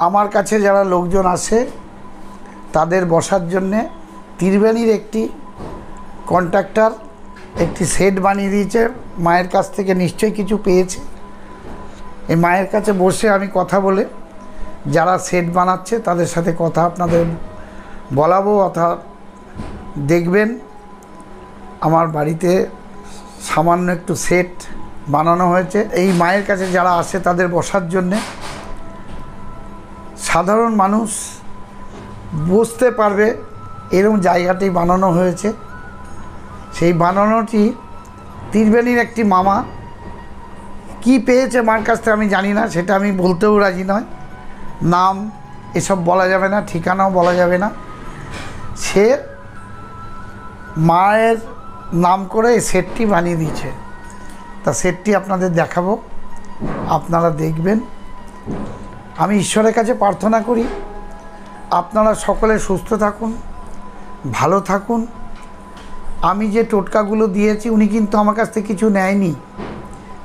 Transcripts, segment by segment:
আমার কাছে যারা লোকজন আসে তাদের বসার জন্যে ত্রিবেণীর একটি কন্ট্রাক্টর একটি সেট বানিয়ে দিয়েছে। মায়ের কাছ থেকে নিশ্চয়ই কিছু পেয়েছে। এই মায়ের কাছে বসে আমি কথা বলে যারা সেট বানাচ্ছে তাদের সাথে কথা আপনাদের বলাবো, অর্থাৎ দেখবেন আমার বাড়িতে সামান্য একটু সেট বানানো হয়েছে। এই মায়ের কাছে যারা আসে তাদের বসার জন্যে সাধারণ মানুষ বসতে পারবে এরকম জায়গাটি বানানো হয়েছে। সেই বানানোটি ত্রিবেণীর একটি মামা কি পেয়েছে মার কাছ থেকে আমি জানি না, সেটা আমি বলতেও রাজি নয়। নাম এসব বলা যাবে না, ঠিকানাও বলা যাবে না। সে মায়ের নাম করে এই সেটটি বানিয়ে দিয়েছে। তা সেটটি আপনাদের দেখাবো, আপনারা দেখবেন। আমি ঈশ্বরের কাছে প্রার্থনা করি আপনারা সকলে সুস্থ থাকুন, ভালো থাকুন। আমি যে টোটকাগুলো দিয়েছি উনি কিন্তু আমার কাছ থেকে কিছু নেয়নি,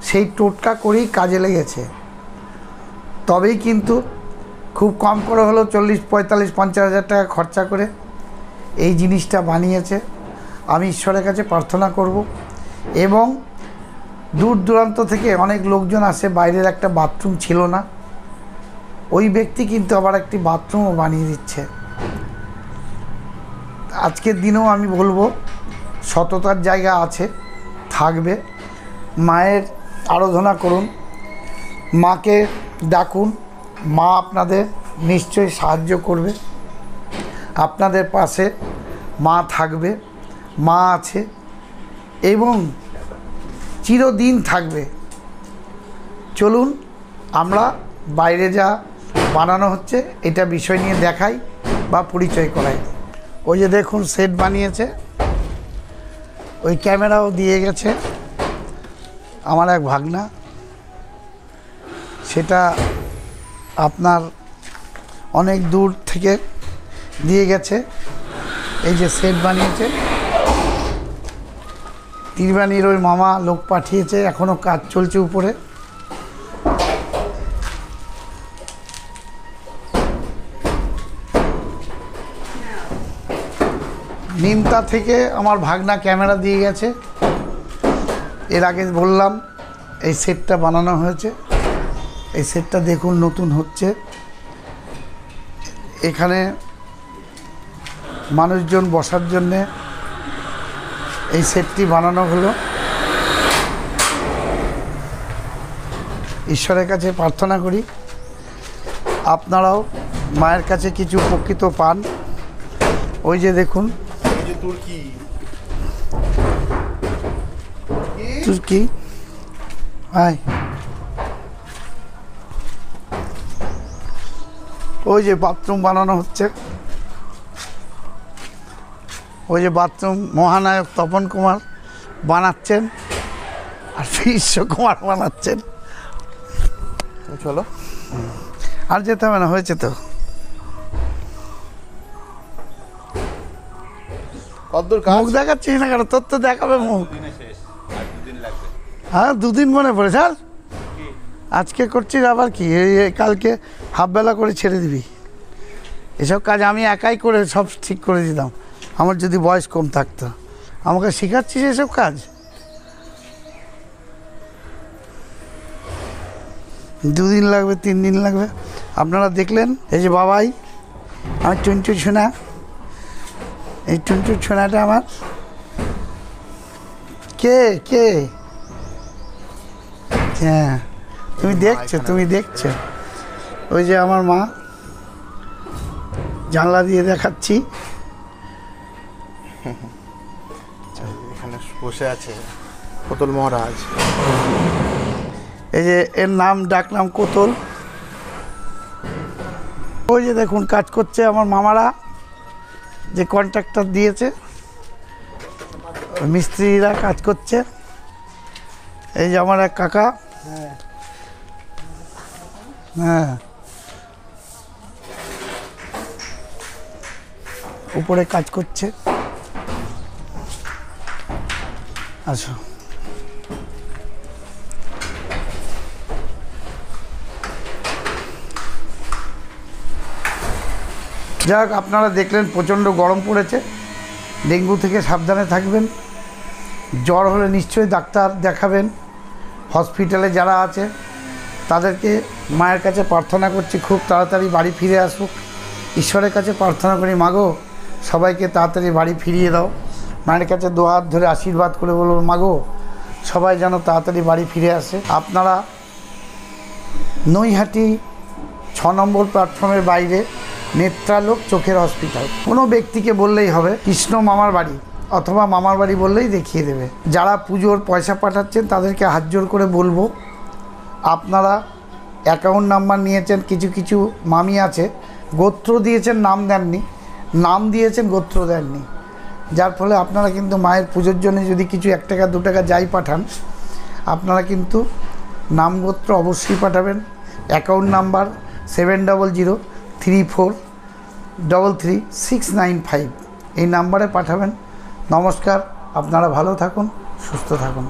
সেই টোটকা করেই কাজে লেগেছে। তবেই কিন্তু খুব কম করে হলো 40, 45, 50 হাজার টাকা খরচা করে এই জিনিসটা বানিয়েছে। আমি ঈশ্বরের কাছে প্রার্থনা করব। এবং দূর দূরান্ত থেকে অনেক লোকজন আসে, বাইরের একটা বাথরুম ছিল না, ওই ব্যক্তি কিন্তু আবার একটি বাথরুমও বানিয়ে দিচ্ছে। আজকের দিনেও আমি বলবো সততার জায়গা আছে, থাকবে। মায়ের আরাধনা করুন, মাকে ডাকুন, মা আপনাদের নিশ্চয়ই সাহায্য করবে। আপনাদের পাশে মা থাকবে, মা আছে এবং চিরদিন থাকবে। চলুন আমরা বাইরে যা বানানো হচ্ছে এটা বিষয় নিয়ে দেখাই বা পরিচয় করাই। ওই যে দেখুন সেট বানিয়েছে, ওই ক্যামেরাও দিয়ে গেছে আমার এক ভাগনা, সেটা আপনার অনেক দূর থেকে দিয়ে গেছে। এই যে সেট বানিয়েছে ত্রিবেণীর ওই মামা লোক পাঠিয়েছে, এখনও কাজ চলছে উপরে। নিমতা থেকে আমার ভাগনা ক্যামেরা দিয়ে গেছে। এর আগে বললাম এই সেটটা বানানো হয়েছে। এই সেটটা দেখুন নতুন হচ্ছে। এখানে মানুষজন বসার জন্যে এই সেটটি বানানো হলো। ঈশ্বরের কাছে প্রার্থনা করি আপনারাও মায়ের কাছে কিছু উপকৃত পান। ওই যে দেখুন তুর্কি, হাই, ওই যে বাথরুম বানানো হচ্ছে। ওই যে বাথরুম মহানায়ক তপন কুমার বানাচ্ছেন আর বিশ্বকুমার বানাচ্ছেন। চলো আর যেতে হবে না, হয়েছে তো। কতদূর মুখ দেখাচ্ছিস না কেন? তোর তো দেখাবে মুখ। হ্যাঁ, দুদিন মনে পড়ে স্যার। আজকে করছিস আবার কি? এই কালকে হাফবেলা করে ছেড়ে দিবি। এসব কাজ আমি একাই করে সব ঠিক করে দিতাম আমার যদি বয়স কম থাকতো। আমাকে শেখাচ্ছিস এসব কাজ? দুদিন লাগবে, 3 দিন লাগবে। আপনারা দেখলেন এই যে বাবাই, আমার টুনটু ছোনা, এই টুনটু ছোনাটা আমার। কে কে? হ্যাঁ, তুমি দেখছো, তুমি দেখছো। ওই যে আমার মা, জানলা দিয়ে দেখাচ্ছি। এখানে বসে আছে কোতল মহারাজ। এই যে এর নাম, ডাকনাম কোতল। ওই যে দেখুন কাজ করছে আমার মামারা, যে কন্ট্রাক্টর দিয়েছে, মিস্ত্রিরা কাজ করছে। এই যে আমার এক কাকা, হ্যাঁ, উপরে কাজ করছে। আসো। যাক, আপনারা দেখলেন প্রচণ্ড গরম পড়েছে, ডেঙ্গু থেকে সাবধানে থাকবেন। জ্বর হলে নিশ্চয়ই ডাক্তার দেখাবেন। হসপিটালে যারা আছে তাদেরকে মায়ের কাছে প্রার্থনা করছি খুব তাড়াতাড়ি বাড়ি ফিরে আসুক। ঈশ্বরের কাছে প্রার্থনা করি, মাগো সবাইকে তাড়াতাড়ি বাড়ি ফিরিয়ে দাও। মায়ের কাছে দু হাত ধরে আশীর্বাদ করে বলবো, মাগো সবাই যেন তাড়াতাড়ি বাড়ি ফিরে আসে। আপনারা নৈহাটি 6 নম্বর প্ল্যাটফর্মের বাইরে নেত্রালোক চোখের হসপিটাল, কোনো ব্যক্তিকে বললেই হবে কৃষ্ণ মামার বাড়ি অথবা মামার বাড়ি বললেই দেখিয়ে দেবে। যারা পুজোর পয়সা পাঠাচ্ছেন তাদেরকে হাত জোর করে বলবো, আপনারা অ্যাকাউন্ট নাম্বার নিয়েছেন, কিছু কিছু মামি আছে গোত্র দিয়েছেন, নাম দেননি, নাম দিয়েছেন গোত্র দেননি, যার ফলে আপনারা কিন্তু মায়ের পুজোর জন্য যদি কিছু 1 টাকা 2 টাকা যাই পাঠান, আপনারা কিন্তু নাম গোত্র অবশ্যই পাঠাবেন। অ্যাকাউন্ট নাম্বার 7003333695 এই নাম্বারে পাঠাবেন। নমস্কার, আপনারা ভালো থাকুন, সুস্থ থাকুন।